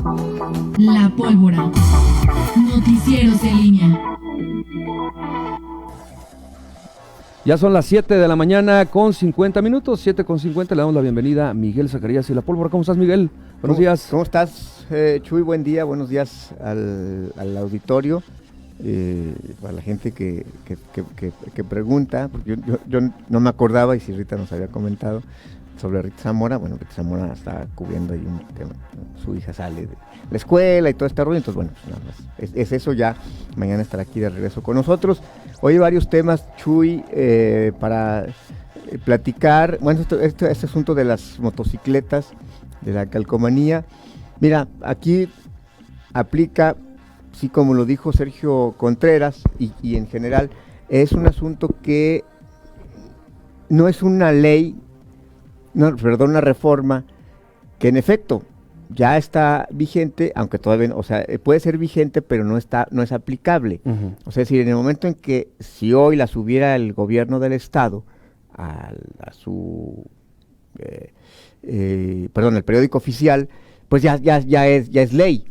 La Pólvora. Noticieros en línea. Ya son las 7 de la mañana con 50 minutos, 7 con 50, le damos la bienvenida a Miguel Zacarías y La Pólvora. ¿Cómo estás, Miguel? Buenos días. ¿Cómo estás, Chuy? Buen día, buenos días al auditorio, para la gente que pregunta, porque yo no me acordaba, y si Rita nos había comentado sobre Rita Zamora. Bueno, Rita Zamora está cubriendo ahí un tema, su hija sale de la escuela y todo este rollo, entonces bueno, pues nada más, es eso. Ya mañana estará aquí de regreso con nosotros. Hoy hay varios temas, Chuy, para platicar. Bueno, este asunto de las motocicletas, de la calcomanía. Mira, aquí aplica, sí, como lo dijo Sergio Contreras, y en general es un asunto que no es una ley, no, perdón, una reforma que en efecto ya está vigente, aunque todavía, o sea, puede ser vigente, pero no es aplicable. Uh-huh. O sea, es decir, en el momento en que, si hoy la subiera el gobierno del estado a su, el periódico oficial, pues ya es ley,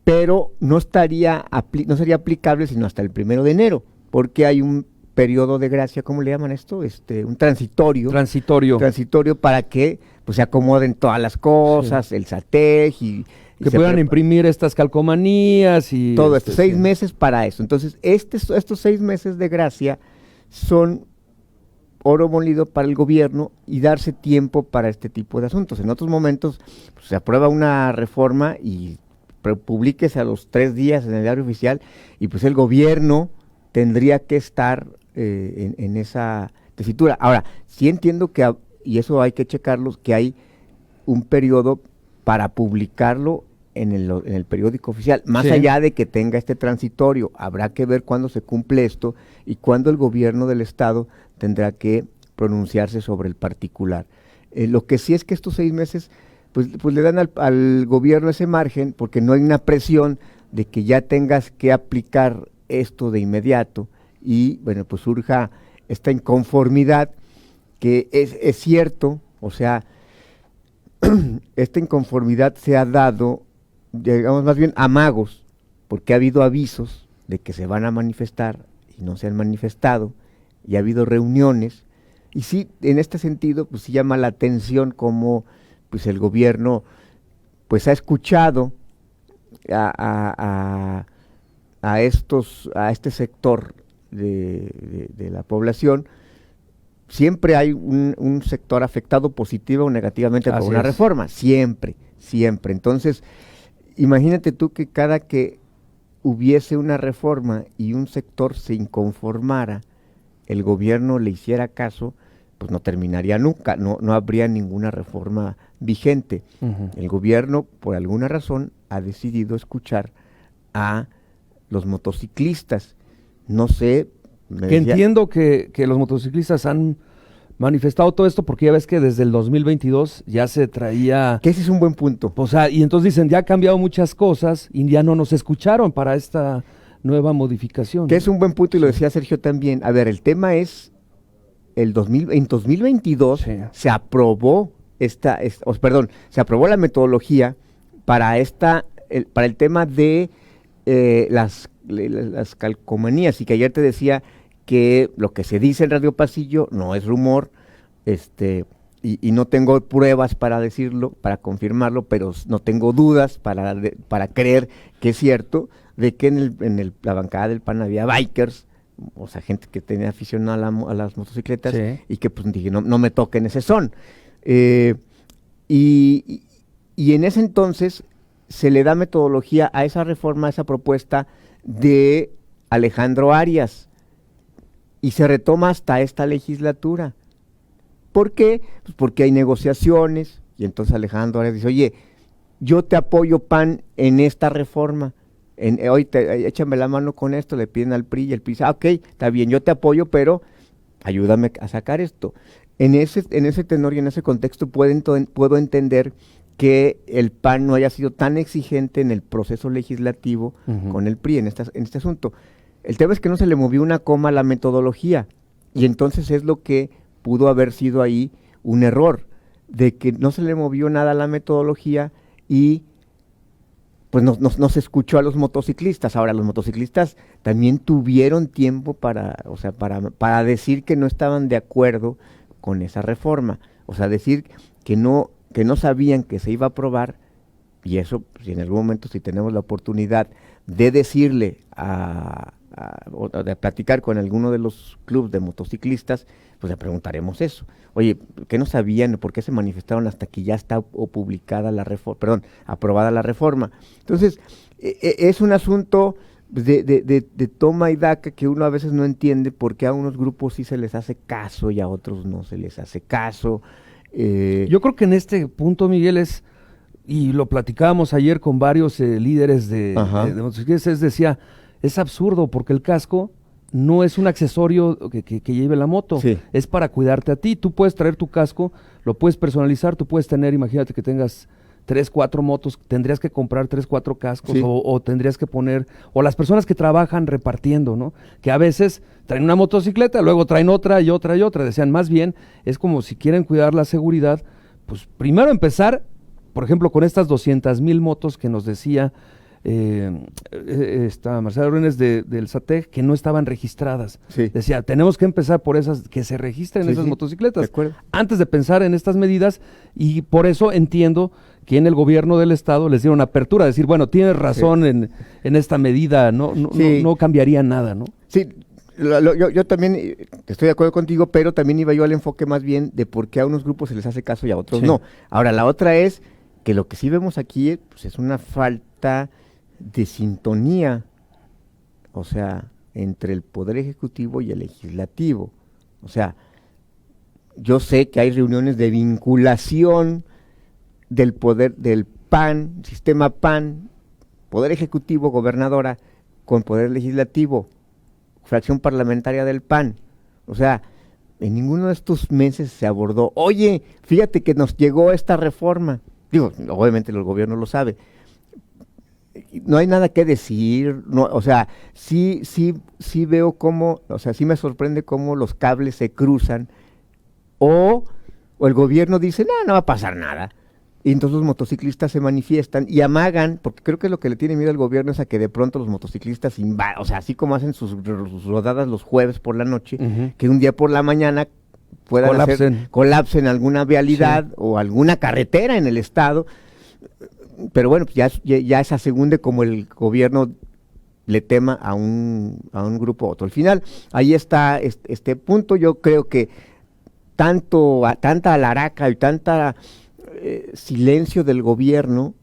pero no sería aplicable sino hasta el 1 de enero, porque hay un periodo de gracia, ¿cómo le llaman esto? Un transitorio para que pues se acomoden todas las cosas, sí, el SATEG y que puedan imprimir estas calcomanías y todo esto, 6 meses para eso. Entonces, estos 6 meses de gracia son oro molido para el gobierno y darse tiempo para este tipo de asuntos. En otros momentos pues, se aprueba una reforma y publíquese a los 3 días en el diario oficial, y pues el gobierno tendría que estar en esa tesitura. Ahora, sí entiendo que, y eso hay que checarlo, que hay un periodo para publicarlo en el periódico oficial, más sí, allá de que tenga este transitorio. Habrá que ver cuándo se cumple esto y cuándo el gobierno del estado tendrá que pronunciarse sobre el particular. Lo que sí es que estos 6 meses pues le dan al gobierno ese margen, porque no hay una presión de que ya tengas que aplicar esto de inmediato, y bueno, pues surja esta inconformidad, que es cierto. O sea, esta inconformidad se ha dado, digamos, más bien amagos, porque ha habido avisos de que se van a manifestar y no se han manifestado, y ha habido reuniones, y sí, en este sentido, pues sí llama la atención cómo pues el gobierno pues ha escuchado a este sector de la población. Siempre hay un sector afectado positiva o negativamente por una reforma, siempre. Entonces, imagínate tú que cada que hubiese una reforma y un sector se inconformara, el gobierno le hiciera caso, pues no terminaría nunca, no habría ninguna reforma vigente. Uh-huh. El gobierno, por alguna razón, ha decidido escuchar a los motociclistas. No sé. Entiendo que los motociclistas han manifestado todo esto, porque ya ves que desde el 2022 ya se traía... Que ese es un buen punto. O sea, y entonces dicen, ya ha cambiado muchas cosas y ya no nos escucharon para esta nueva modificación. Que es un buen punto, y lo decía Sergio también. A ver, el tema es, en 2022 sí, se aprobó se aprobó la metodología para el tema de las calcomanías, y que ayer te decía que lo que se dice en Radio Pasillo no es rumor, y no tengo pruebas para decirlo, para confirmarlo, pero no tengo dudas para creer que es cierto, de que en la bancada del PAN había bikers, o sea, gente que tenía afición a las motocicletas, sí, y que pues dije, no me toquen ese son. Y en ese entonces se le da metodología a esa reforma, a esa propuesta de Alejandro Arias, y se retoma hasta esta legislatura. ¿Por qué? Pues porque hay negociaciones, y entonces Alejandro Arias dice, oye, yo te apoyo, PAN, en esta reforma, hoy échame la mano con esto, le piden al PRI, y el PRI dice, ok, está bien, yo te apoyo, pero ayúdame a sacar esto. En ese tenor y en ese contexto puedo entender que el PAN no haya sido tan exigente en el proceso legislativo, uh-huh, con el PRI en este asunto. El tema es que no se le movió una coma a la metodología, y entonces es lo que pudo haber sido ahí un error, de que no se le movió nada a la metodología, y pues no se escuchó a los motociclistas. Ahora, los motociclistas también tuvieron tiempo para decir que no estaban de acuerdo con esa reforma. O sea, decir que no sabían que se iba a aprobar, y eso, si en algún momento, si tenemos la oportunidad de decirle o de platicar con alguno de los clubes de motociclistas, pues le preguntaremos eso. Oye, ¿qué no sabían? ¿Por qué se manifestaron hasta que ya está publicada la reforma, aprobada la reforma? Entonces, es un asunto de toma y daca que uno a veces no entiende por qué a unos grupos sí se les hace caso y a otros no se les hace caso. Yo creo que en este punto, Miguel, y lo platicábamos ayer con varios líderes de motociclistas, decía, es absurdo porque el casco no es un accesorio que lleve la moto, sí, es para cuidarte a ti. Tú puedes traer tu casco, lo puedes personalizar, tú puedes tener, imagínate que tengas 3, 4 motos, tendrías que comprar 3, 4 cascos, sí, o tendrías que poner, o las personas que trabajan repartiendo, ¿no? Que a veces traen una motocicleta, luego traen otra y otra y otra. Decían, más bien, es como si quieren cuidar la seguridad, pues primero empezar, por ejemplo, con estas 200,000 motos que nos decía Marcela Ruines del SATEG, que no estaban registradas. sí. Decía, tenemos que empezar por esas, que se registren Sí, esas sí, motocicletas, de antes de pensar en estas medidas, y por eso entiendo que en el gobierno del estado les dieron apertura, decir, bueno, tienes razón sí, en esta medida, sí, no cambiaría nada, ¿no? Sí, yo también estoy de acuerdo contigo, pero también iba yo al enfoque más bien de por qué a unos grupos se les hace caso y a otros Sí. no. Ahora, la otra es que lo que sí vemos aquí pues, es una falta de sintonía, o sea, entre el Poder Ejecutivo y el Legislativo. O sea, yo sé que hay reuniones de vinculación del poder del PAN, sistema PAN, Poder Ejecutivo, gobernadora, con Poder Legislativo, fracción parlamentaria del PAN. O sea, en ninguno de estos meses se abordó, oye, fíjate que nos llegó esta reforma. Digo, obviamente el gobierno lo sabe. No hay nada que decir, no, o sea, sí veo cómo, o sea, sí me sorprende cómo los cables se cruzan, o el gobierno dice, no va a pasar nada. Y entonces los motociclistas se manifiestan y amagan, porque creo que lo que le tiene miedo al gobierno es a que de pronto los motociclistas o sea, así como hacen sus rodadas los jueves por la noche, que un día por la mañana puedan colapsen alguna vialidad, sí, o alguna carretera en el estado. Pero bueno, pues ya esa segunda como el gobierno le tema a un grupo u otro. Al final, ahí está este punto. Yo creo que tanta alaraca y tanta silencio del gobierno,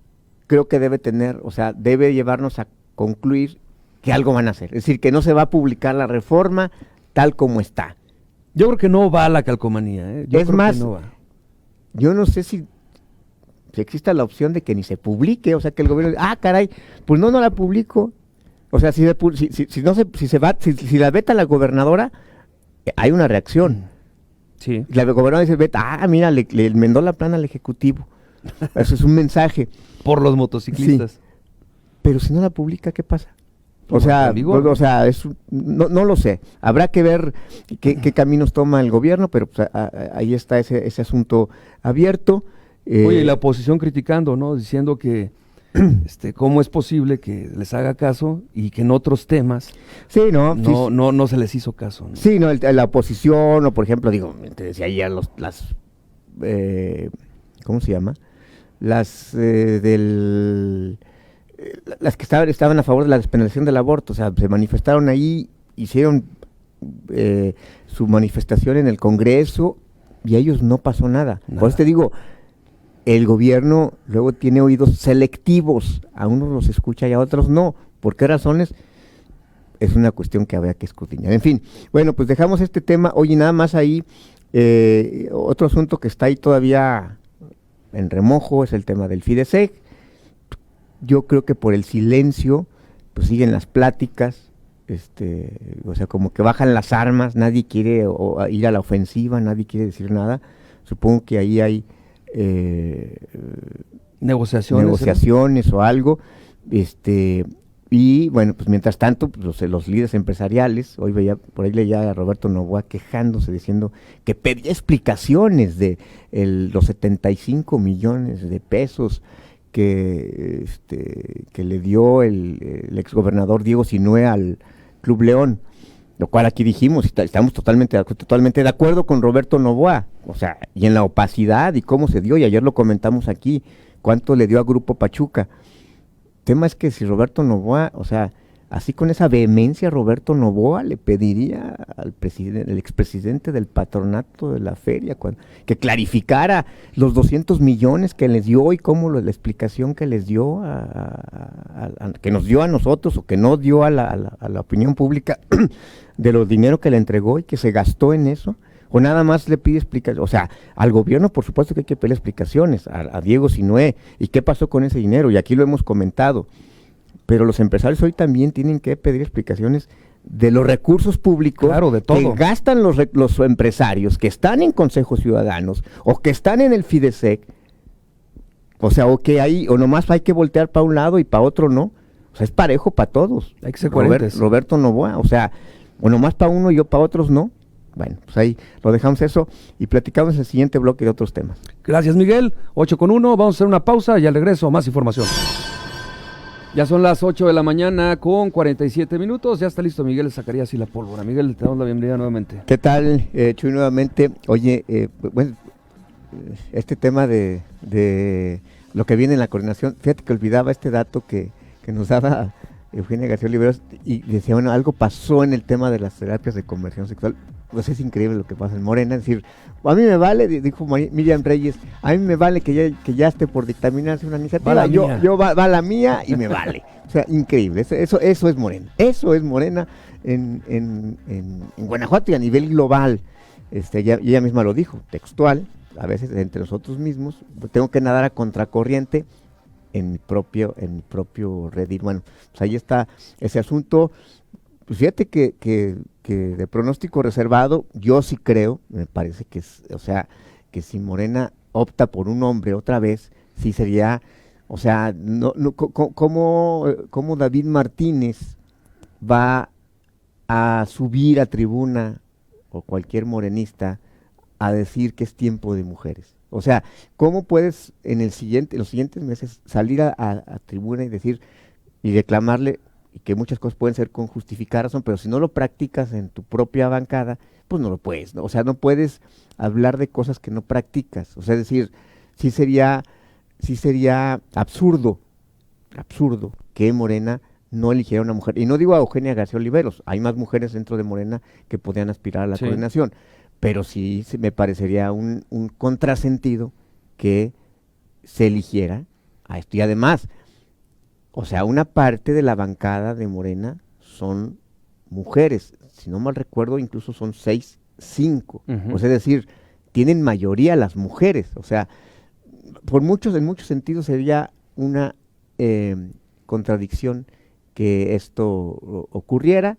creo que debe llevarnos a concluir que algo van a hacer. Es decir, que no se va a publicar la reforma tal como está. Yo creo que no va a la calcomanía, ¿eh? Es más, yo no sé si exista la opción de que ni se publique, o sea, que el gobierno, caray, pues no la publico. O sea, si la veta la gobernadora, hay una reacción. Sí. La gobernadora dice, veta, mira, le enmendó la plana al Ejecutivo. Eso es un mensaje. Por los motociclistas. Sí. Pero si no la publica, ¿qué pasa? O Pues, sea, amigo, no lo sé. Habrá que ver qué caminos toma el gobierno, pero pues, ahí está ese asunto abierto. Oye, y la oposición criticando, ¿no? Diciendo que cómo es posible que les haga caso y que en otros temas no se les hizo caso, ¿no? Sí, la oposición, o por ejemplo, te decía ayer ¿cómo se llama? Las las que estaban a favor de la despenalización del aborto, o sea, se manifestaron ahí, hicieron su manifestación en el Congreso y a ellos no pasó nada. Por eso te digo, el gobierno luego tiene oídos selectivos, a unos los escucha y a otros no. ¿Por qué razones? Es una cuestión que habría que escudriñar. En fin, bueno, pues dejamos este tema. Oye, nada más ahí, otro asunto que está ahí todavía en remojo es el tema del Fideseg. Yo creo que por el silencio, pues siguen las pláticas, o sea, como que bajan las armas, nadie quiere ir a la ofensiva, nadie quiere decir nada. Supongo que ahí hay negociaciones, ¿no? O algo, y bueno, pues mientras tanto, pues, los líderes empresariales, por ahí leía a Roberto Novoa quejándose, diciendo que pedía explicaciones de los 75 millones de pesos que le dio el exgobernador Diego Sinue al Club León, lo cual aquí dijimos, estamos totalmente de acuerdo con Roberto Novoa, o sea, y en la opacidad y cómo se dio, y ayer lo comentamos aquí, cuánto le dio a Grupo Pachuca. El tema es que si Roberto Novoa, o sea, así con esa vehemencia Roberto Novoa le pediría al presidente, el expresidente del patronato de la feria, que clarificara los 200 millones que les dio y cómo la explicación que les dio, que nos dio a nosotros o que no dio a la opinión pública de los dinero que le entregó y que se gastó en eso. O nada más le pide explicaciones, o sea, al gobierno por supuesto que hay que pedir explicaciones, a Diego Sinue, y qué pasó con ese dinero, y aquí lo hemos comentado. Pero los empresarios hoy también tienen que pedir explicaciones de los recursos públicos, claro, de todo, que gastan los empresarios, que están en consejos ciudadanos, o que están en el Fidesec, o sea, o nomás hay que voltear para un lado y para otro no, o sea, es parejo para todos. Hay que ser coherentes. Roberto Novoa, o sea, o nomás para uno y yo para otros no. Bueno, pues ahí lo dejamos eso y platicamos en el siguiente bloque de otros temas. Gracias, Miguel. 8:01, vamos a hacer una pausa y al regreso más información. Ya son las 8 de la mañana con 47 minutos. Ya está listo Miguel Zacarías y la pólvora. Miguel, te damos la bienvenida nuevamente. ¿Qué tal, Chuy, nuevamente? Oye, bueno, este tema de lo que viene en la coordinación, fíjate que olvidaba este dato que nos daba Eugenia García Oliveros y decía, bueno, algo pasó en el tema de las terapias de conversión sexual. Pues es increíble lo que pasa en Morena, es decir, a mí me vale, dijo Miriam Reyes, a mí me vale que ya esté por dictaminarse una iniciativa, va la mía y me vale. O sea, increíble, eso es Morena, en Guanajuato y a nivel global. Ella misma lo dijo, textual, a veces entre nosotros mismos, tengo que nadar a contracorriente en mi propio redil. Bueno, pues ahí está ese asunto. Pues fíjate que de pronóstico reservado, yo sí creo, me parece que que si Morena opta por un hombre otra vez, sí sería, o sea, ¿cómo David Martínez va a subir a tribuna o cualquier morenista a decir que es tiempo de mujeres? O sea, ¿cómo puedes en los siguientes meses salir a tribuna y decir y reclamarle, y que muchas cosas pueden ser con justificar razón, pero si no lo practicas en tu propia bancada, pues no lo puedes, ¿no? O sea, no puedes hablar de cosas que no practicas. O sea, es decir, sí sería absurdo que Morena no eligiera a una mujer. Y no digo a Eugenia García Oliveros, hay más mujeres dentro de Morena que podrían aspirar a la coordinación, pero sí me parecería un contrasentido que se eligiera a esto. Y además, o sea, una parte de la bancada de Morena son mujeres, si no mal recuerdo, incluso son 5. O sea, es decir, tienen mayoría las mujeres. O sea, en muchos sentidos sería una contradicción que esto ocurriera,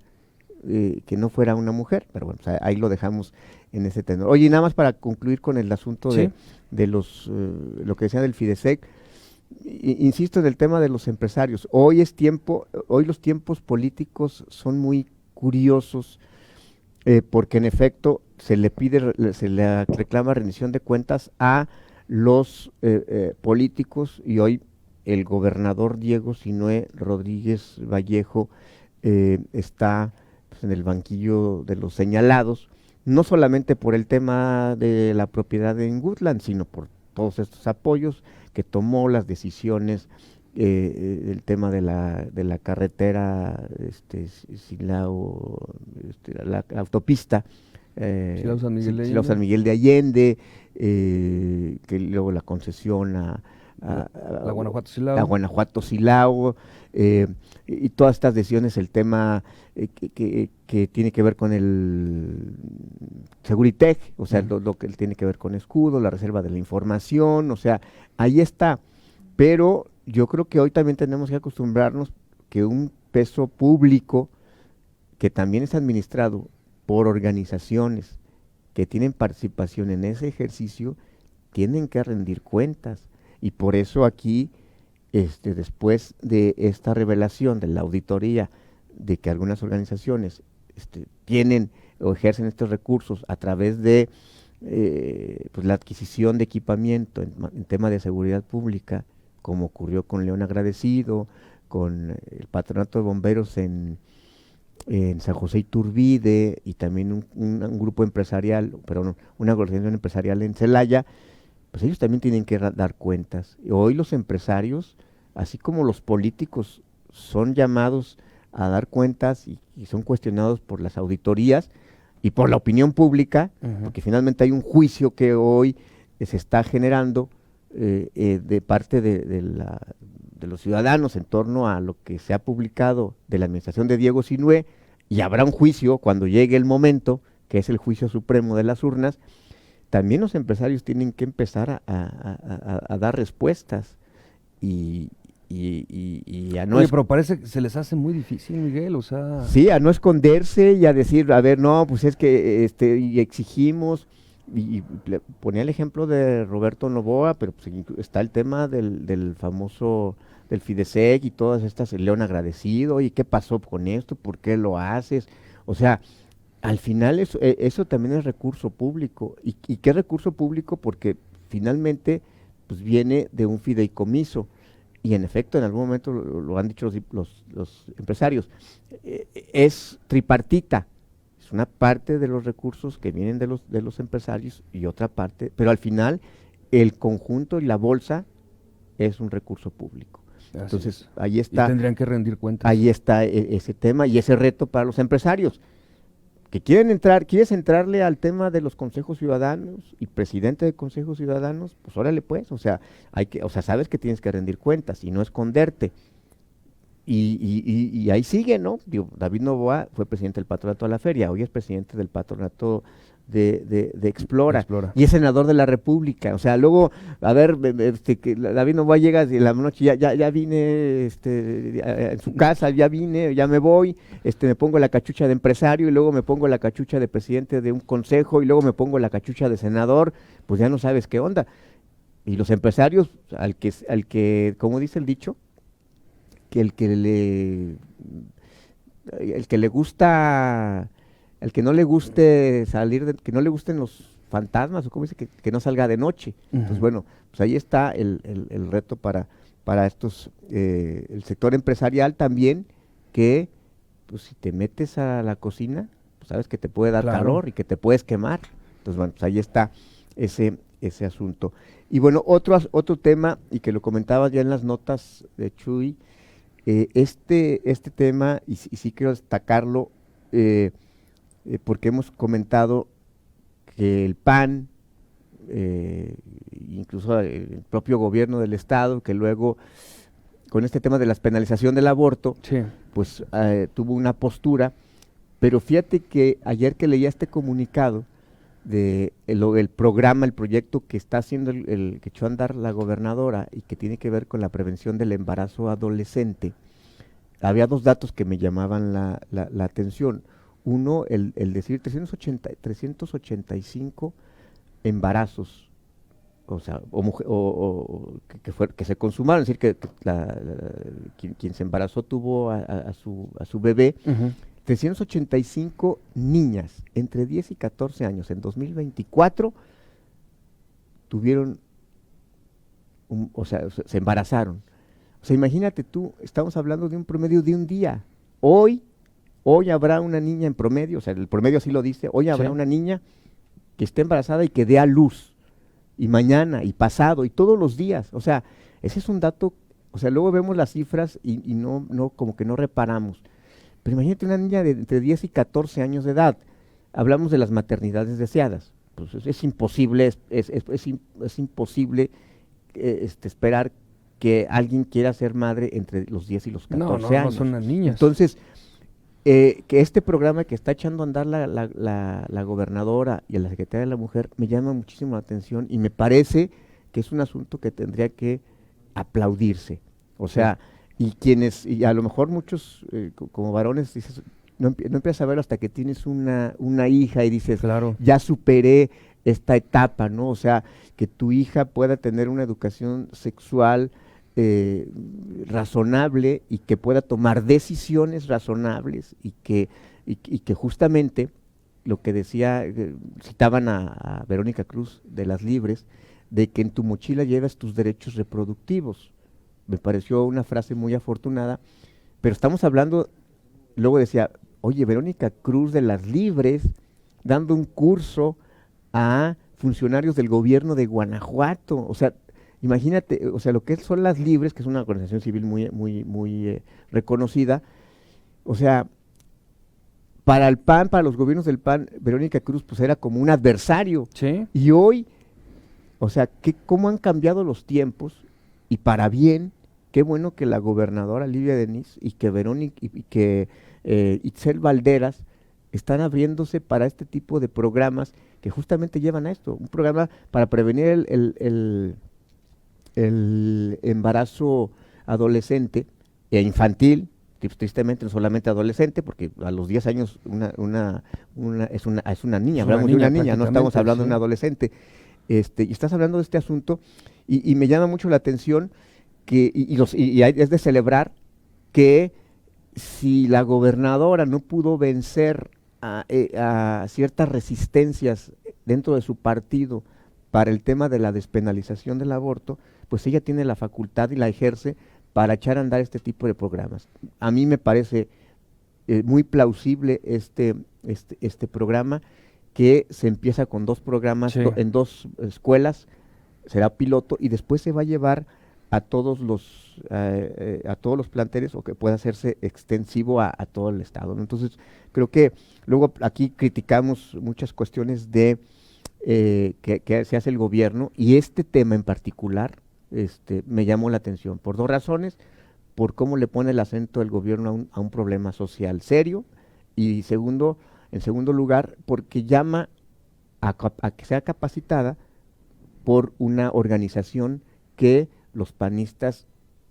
que no fuera una mujer, pero bueno, o sea, ahí lo dejamos en ese tenor. Oye, y nada más para concluir con el asunto de lo que decía del Fidesec. Insisto en el tema de los empresarios. Hoy los tiempos políticos son muy curiosos, porque en efecto se le reclama rendición de cuentas a los políticos, y hoy el gobernador Diego Sinue Rodríguez Vallejo está en el banquillo de los señalados, no solamente por el tema de la propiedad en Woodland, sino por todos estos apoyos que tomó, las decisiones, el tema de la carretera Silao, la autopista Silao San Miguel de Allende, que luego la concesión a Guanajuato Silao, y todas estas decisiones, el tema que tiene que ver con el Seguritech, o sea, lo que tiene que ver con escudo, la reserva de la información, o sea, ahí está. Pero yo creo que hoy también tenemos que acostumbrarnos que un peso público que también es administrado por organizaciones que tienen participación en ese ejercicio, tienen que rendir cuentas. Y por eso aquí, después de esta revelación de la auditoría, de que algunas organizaciones tienen o ejercen estos recursos a través de pues la adquisición de equipamiento en tema de seguridad pública, como ocurrió con León Agradecido, con el Patronato de Bomberos en San José Iturbide, y también un grupo empresarial, perdón, una organización empresarial en Celaya, pues ellos también tienen que dar cuentas. Y hoy los empresarios, así como los políticos, son llamados a dar cuentas y son cuestionados por las auditorías y por la opinión pública, porque finalmente hay un juicio que hoy se está generando de parte de los ciudadanos en torno a lo que se ha publicado de la administración de Diego Sinué, y habrá un juicio cuando llegue el momento, que es el juicio supremo de las urnas. También los empresarios tienen que empezar a dar respuestas y a no... Oye, pero parece que se les hace muy difícil, Miguel, o sea... Sí, a no esconderse y a decir, a ver, no, pues es que y exigimos, y ponía el ejemplo de Roberto Novoa, pero pues está el tema del famoso, del Fidesec y todas estas, el León Agradecido, y qué pasó con esto, por qué lo haces, o sea... Al final eso también es recurso público. ¿Y qué recurso público? Porque finalmente pues viene de un fideicomiso. Y en efecto, en algún momento lo han dicho los empresarios, es tripartita. Es una parte de los recursos que vienen de los empresarios y otra parte, pero al final el conjunto y la bolsa es un recurso público. Entonces, ahí está. Y tendrían que rendir cuentas. Ahí está ese tema y ese reto para los empresarios. Que quieres entrarle al tema de los consejos ciudadanos y presidente de consejos ciudadanos, pues órale pues, o sea, sabes que tienes que rendir cuentas y no esconderte. Y ahí sigue, ¿no? Digo, David Novoa fue presidente del Patronato de la Feria, hoy es presidente del Patronato de Explora, y es senador de la República. O sea, luego, a ver, que David Novoa llega y en la noche, ya vine, en su casa, ya vine, ya me voy, me pongo la cachucha de empresario, y luego me pongo la cachucha de presidente de un consejo, y luego me pongo la cachucha de senador, pues ya no sabes qué onda. Y los empresarios, al que, como dice el dicho, que el que le gusta, el que no le guste que no le gusten los fantasmas, o como dice, que no salga de noche. Entonces, bueno, pues ahí está el reto para estos, el sector empresarial también, que pues si te metes a la cocina, pues sabes que te puede dar calor y que te puedes quemar. Entonces, bueno, pues ahí está ese asunto. Y bueno, otro tema, y que lo comentabas ya en las notas de Chuy, este tema, y sí quiero destacarlo, porque hemos comentado que el PAN, incluso el propio gobierno del estado, que luego con este tema de la penalización del aborto, sí, pues tuvo una postura, pero fíjate que ayer que leía este comunicado de el programa, el proyecto que está haciendo que echó a andar la gobernadora y que tiene que ver con la prevención del embarazo adolescente, había dos datos que me llamaban la atención. Uno, el decir 385 embarazos, o sea, que se consumaron, es decir, que quien se embarazó tuvo a su bebé. 385 niñas entre 10 y 14 años en 2024 tuvieron, o sea, se embarazaron. O sea, imagínate tú, estamos hablando de un promedio de un día. Hoy habrá una niña en promedio, o sea, el promedio así lo dice, hoy habrá una niña que esté embarazada y que dé a luz. Y mañana, y pasado, y todos los días. O sea, ese es un dato, o sea, luego vemos las cifras y no como que no reparamos. Pero imagínate una niña de entre 10 y 14 años de edad. Hablamos de las maternidades deseadas. Pues es imposible, es imposible esperar que alguien quiera ser madre entre los 10 y los 14 años. No son las niñas. Entonces, que este programa que está echando a andar la gobernadora y la secretaria de la Mujer me llama muchísimo la atención y me parece que es un asunto que tendría que aplaudirse. O sea, y a lo mejor muchos como varones dices, no empiezas a verlo hasta que tienes una hija y dices, ya superé esta etapa, ¿no? O sea, que tu hija pueda tener una educación sexual razonable y que pueda tomar decisiones razonables y que justamente lo que decía, citaban a Verónica Cruz de Las Libres, de que en tu mochila llevas tus derechos reproductivos. me pareció una frase muy afortunada, pero estamos hablando, luego decía, oye, Verónica Cruz de las Libres, dando un curso a funcionarios del gobierno de Guanajuato, o sea, imagínate, o sea, lo que son las Libres, que es una organización civil muy reconocida, o sea, para el PAN, para los gobiernos del PAN, Verónica Cruz pues era como un adversario. Sí. Y hoy, o sea, cómo han cambiado los tiempos y para bien. Qué bueno que la gobernadora Livia Denis y que Verónica y que Itzel Valderas están abriéndose para este tipo de programas que justamente llevan a esto. Un programa para prevenir el embarazo adolescente e infantil, tristemente no solamente adolescente, porque a los 10 años es una niña, hablamos de una niña, no estamos hablando de un adolescente. Y estás hablando de este asunto y me llama mucho la atención que es de celebrar que si la gobernadora no pudo vencer a ciertas resistencias dentro de su partido para el tema de la despenalización del aborto, pues ella tiene la facultad y la ejerce para echar a andar este tipo de programas. A mí me parece muy plausible este programa, que se empieza con 2 programas en 2 escuelas, será piloto y después se va a llevar a todos los planteles, o que pueda hacerse extensivo a todo el estado, ¿no? Entonces creo que luego aquí criticamos muchas cuestiones de que se hace el gobierno, y este tema en particular me llamó la atención por 2 razones: por cómo le pone el acento el gobierno a un problema social serio, y en segundo lugar, porque llama a que sea capacitada por una organización que los panistas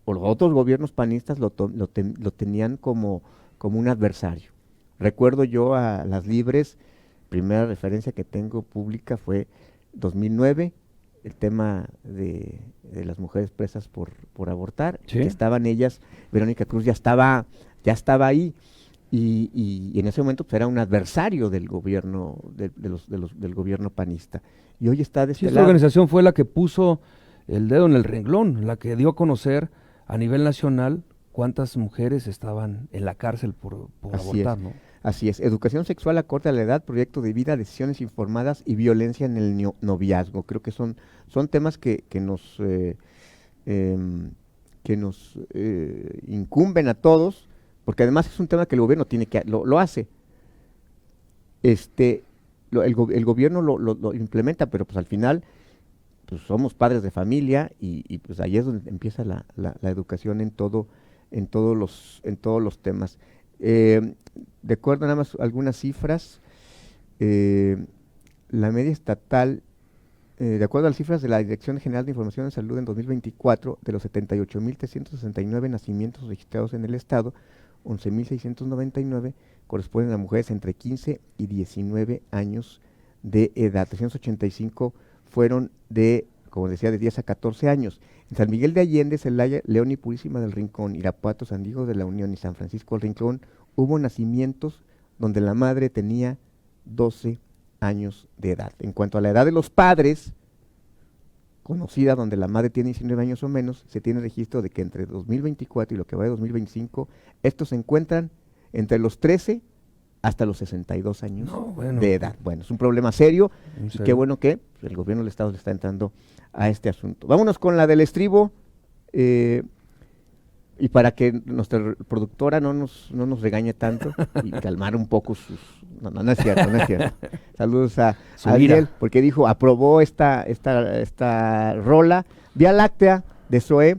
o los otros gobiernos panistas lo tenían como un adversario. Recuerdo yo a las Libres, primera referencia que tengo pública fue 2009, el tema de las mujeres presas por abortar, ¿Sí? que estaban ellas, Verónica Cruz ya estaba ahí, y en ese momento pues, era un adversario del gobierno, del gobierno panista, y hoy está de este esta lado. organización fue la que puso el dedo en el renglón, la que dio a conocer a nivel nacional cuántas mujeres estaban en la cárcel por abortar, ¿no? Así es, educación sexual acorde a la edad, proyecto de vida, decisiones informadas y violencia en el noviazgo. Creo que son temas que nos incumben a todos, porque además es un tema que el gobierno tiene que lo hace. El gobierno lo implementa, pero pues al final pues somos padres de familia y pues ahí es donde empieza la educación en todos los temas. De acuerdo nada más algunas cifras, la media estatal, de acuerdo a las cifras de la Dirección General de Información de Salud en 2024, de los 78.369 nacimientos registrados en el estado, 11.699 corresponden a mujeres entre 15 y 19 años de edad. 385 fueron como decía, de 10 a 14 años. En San Miguel de Allende, Celaya, León y Purísima del Rincón, Irapuato, San Diego de la Unión y San Francisco del Rincón, hubo nacimientos donde la madre tenía 12 años de edad. En cuanto a la edad de los padres, conocida donde la madre tiene 19 años o menos, se tiene registro de que entre 2024 y lo que va de 2025, estos se encuentran entre los 13 hasta los 62 años de edad. Bueno, es un problema serio, y qué bueno que el gobierno del estado le está entrando a este asunto. Vámonos con la del estribo, y para que nuestra productora no nos regañe tanto y calmar un poco sus... No es cierto, no es cierto. Saludos a Ariel, porque aprobó esta rola, Vía Láctea, de Zoé,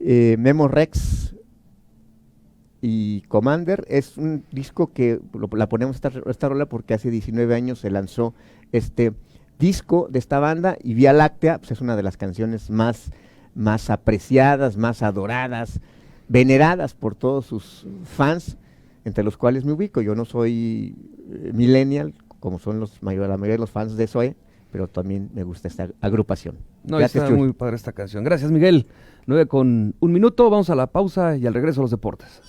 Memo Rex y Commander. Es un disco que la ponemos esta rola porque hace 19 años se lanzó este disco de esta banda, y Vía Láctea pues es una de las canciones más apreciadas, más adoradas, veneradas por todos sus fans, entre los cuales me ubico. Yo no soy millennial, como son la mayoría de los fans de Zoé, pero también me gusta esta agrupación. No, está muy padre esta canción. Gracias, Miguel. 9:01, vamos a la pausa y al regreso a los deportes.